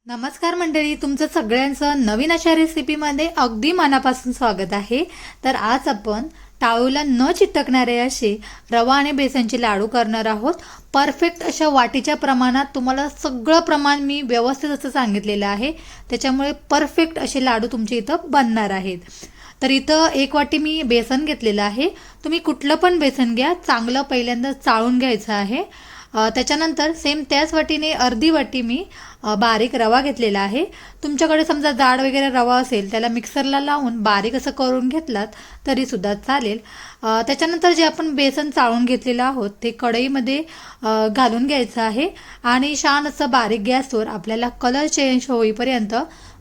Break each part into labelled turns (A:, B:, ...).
A: नमस्कार मंडळी, तुमचं सगळ्यांचं नवीन अशा रेसिपीमध्ये अगदी मनापासून स्वागत आहे। तर आज आपण टाळूला न चिटकणारे असे रवा आणि बेसनचे लाडू करणार आहोत। परफेक्ट अशा वाटीच्या प्रमाणात तुम्हाला सगळं प्रमाण मी व्यवस्थित असं सांगितलेलं आहे, त्याच्यामुळे परफेक्ट असे लाडू तुमच्या इथं बनणार आहेत। तर इथं 1 वाटी मी बेसन घेतलेलं आहे। तुम्ही कुठलं पण बेसन घ्या, चांगलं पहिल्यांदा चाळून घ्यायचं आहे। त्याच्यानंतर सेम त्याच वाटीने अर्धी वाटी मी बारीक रवा घेतलेला आहे। तुमच्याकडे समजा जाड वगैरे रवा असेल त्याला मिक्सरला लावून बारीक असं करून घेतलात तरी सुद्धा चालेल। त्याच्यानंतर जे आपण बेसन चाळून घेतलेलं आहोत ते कढईमध्ये घालून घ्यायचं आहे आणि छान असं बारीक गॅसवर आपल्याला कलर चेंज होईपर्यंत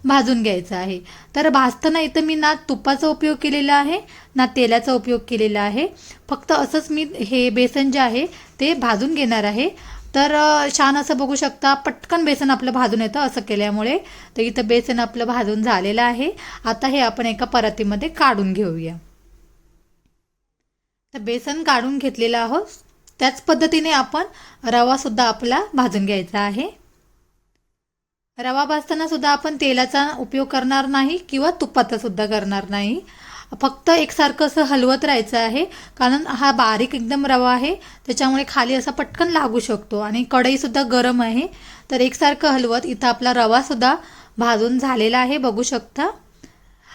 A: भाजून घ्यायचं आहे। तर भाजताना इथं मी ना तुपाचा उपयोग केलेला आहे ना तेलाचा उपयोग केलेला आहे, फक्त असंच मी हे बेसन जे आहे ते भाजून घेणार आहे। तर छान असं बघू शकता, पटकन बेसन आपलं भाजून येतं असं केल्यामुळे। तर इथं बेसन आपलं भाजून झालेलं आहे। आता हे आपण एका परातीमध्ये काढून घेऊया। तर बेसन काढून घेतलेलं आहोत, त्याच पद्धतीने आपण रवा सुद्धा आपला भाजून घ्यायचा आहे। रवा भाजताना सुद्धा आपण तेलाचा उपयोग करणार नाही किंवा तुपाचा सुद्धा करणार नाही, फक्त एकसारखं असं हलवत राहायचं आहे, कारण हा बारीक एकदम रवा आहे त्याच्यामुळे खाली असा पटकन लागू शकतो आणि कढई सुद्धा गरम आहे। तर एकसारखं हलवत इथं आपला रवा सुद्धा भाजून झालेला आहे, बघू शकता।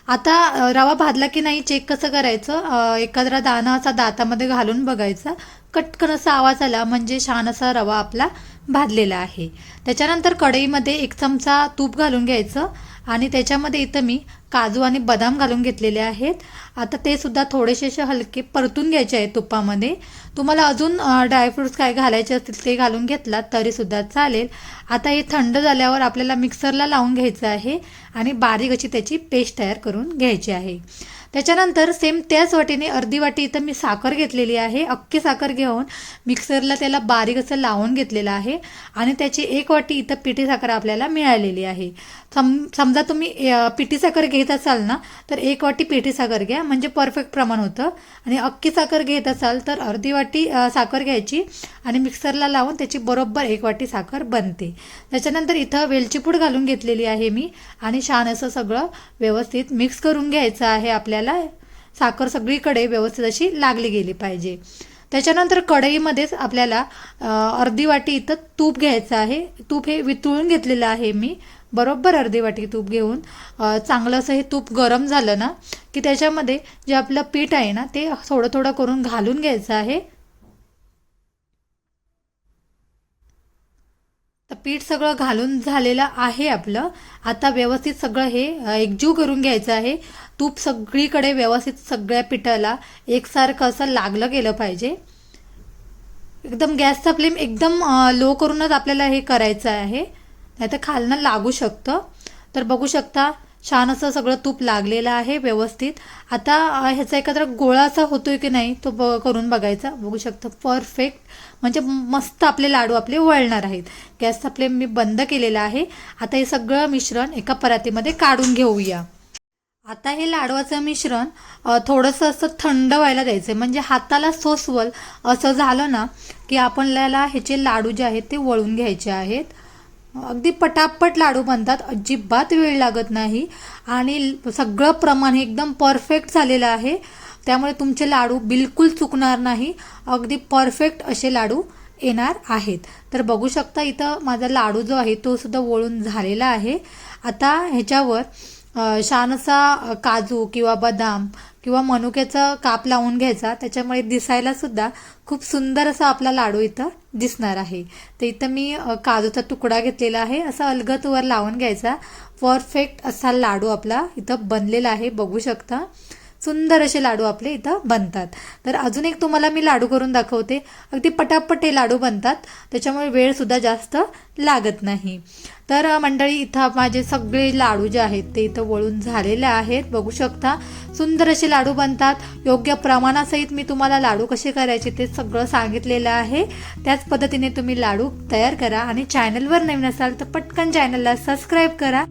A: आता रवा भाजला की नाही चेक कसं करायचं, एखादा दाणा असा दातामध्ये घालून बघायचा, कटकन असा आवाज आला म्हणजे छान असा रवा आपला भाजलेला आहे। त्याच्यानंतर कढईमध्ये 1 चमचा तूप घालून घ्यायचं आणि त्याच्यामध्ये इथं मी काजू आणि बदाम घालून घेतलेले आहेत। आता ते सुद्धा थोडेसे हलके परतून घ्यायचे आहेत तुपामध्ये। तुम्हाला अजून ड्रायफ्रुट्स काय घालायचे असतील ते घालून घेतलात तरी सुद्धा चालेल। आता हे थंड झाल्यावर आपल्याला मिक्सरला लावून घ्यायचं आहे आणि बारीक अशी त्याची पेस्ट तयार करून घ्यायची आहे। त्याच्यानंतर सेम त्याच वाटीने अर्धी वाटी इथं मी साखर घेतलेली आहे। अख्खी साखर घेऊन मिक्सरला त्याला बारीक असं लावून घेतलेलं आहे आणि त्याची 1 वाटी इथं पिठी साखर आपल्याला मिळालेली आहे। समजा तुम्ही पिठी साखर घेत असाल ना तर 1 वाटी पिठी साखर घ्या, म्हणजे परफेक्ट प्रमाण होतं। आणि अख्खी साखर घेत असाल तर अर्धी वाटी साखर घ्यायची आणि मिक्सरला लावून त्याची बरोबर 1 वाटी साखर बनते। त्याच्यानंतर इथं वेलची पूड घालून घेतलेली आहे मी आणि छान असं सगळं व्यवस्थित मिक्स करून घ्यायचं आहे। आपल्याला साखर सगळीकडे व्यवस्थित अशी लागली गेली पाहिजे। त्याच्यानंतर कढईमध्येच आपल्याला अर्धी वाटी इथं तूप घ्यायचं आहे। तूप हे वितळून घेतलेलं आहे मी, बरोबर अर्धी वाटी तूप घेऊन चांगलं असं हे तूप गरम झालं ना की त्याच्यामध्ये जे आपलं पीठ आहे ना ते थोडं थोडं करून घालून घ्यायचं आहे। तर पीठ सगळं घालून झालेलं आहे आपलं। आता व्यवस्थित सगळं हे एकजीव करून घ्यायचं आहे। तूप सगळीकडे व्यवस्थित सगळ्या पिठाला एकसारखं असं लागलं गेलं पाहिजे। एकदम गॅसचा फ्लेम एकदम लो करूनच आपल्याला हे करायचं आहे, नाहीतर खालनं लागू शकतं। तर बघू शकता छान असं सगळं तूप लागलेलं आहे व्यवस्थित। आता ह्याचा एखादा गोळा असा होतोय की नाही तो करून बघायचा, बघू शकता परफेक्ट, म्हणजे मस्त आपले लाडू आपले वळणार आहेत। गॅसचा फ्लेम मी बंद केलेला आहे। आता हे सगळं मिश्रण एका परातीमध्ये काढून घेऊया। आता हे लाडवाचं मिश्रण थोडंसं असं थंड व्हायला द्यायचं, म्हणजे हाताला सोसवल असं झालं ना की आपल्याला ह्याचे लाडू जे आहेत ते वळून घ्यायचे आहेत। अगदी पटापट लाडू बनतात, अजिबात वेळ लागत नाही आणि सगळं प्रमाण हे एकदम परफेक्ट झालेलं आहे, त्यामुळे तुमचे लाडू बिलकुल चुकणार नाही, अगदी परफेक्ट असे लाडू येणार आहेत। तर बघू शकता इथं माझा लाडू जो आहे तो सुद्धा वळून झालेला आहे। आता ह्याच्यावर छान असा काजू किंवा बदाम किंवा मनुक्याचा काप लावून घ्यायचा, त्याच्यामुळे दिसायला सुद्धा खूप सुंदर असा आपला लाडू इथं दिसणार आहे। तर इथं मी काजूचा तुकडा घेतलेला आहे, असा अलगद वर लावून घ्यायचा। परफेक्ट असा लाडू आपला इथं बनलेला आहे, बघू शकता सुंदर असे लाडू आपले इथं बनतात। तर अजून एक तुम्हाला मी लाडू करून दाखवते, अगदी पटापट हे लाडू बनतात, त्याच्यामुळे वेळ सुद्धा जास्त लागत नाही। तर मंडळी इथं माझे सगळे लाडू जे आहेत ते इथं वळून झालेले आहेत, बघू शकता सुंदर असे लाडू बनतात। योग्य प्रमाणासहित मी तुम्हाला लाडू कसे करायचे ते सगळं सांगितलेलं आहे, त्याच पद्धतीने तुम्ही लाडू तयार करा। आणि चॅनलवर नवीन असाल तर पटकन चॅनलला सबस्क्राईब करा।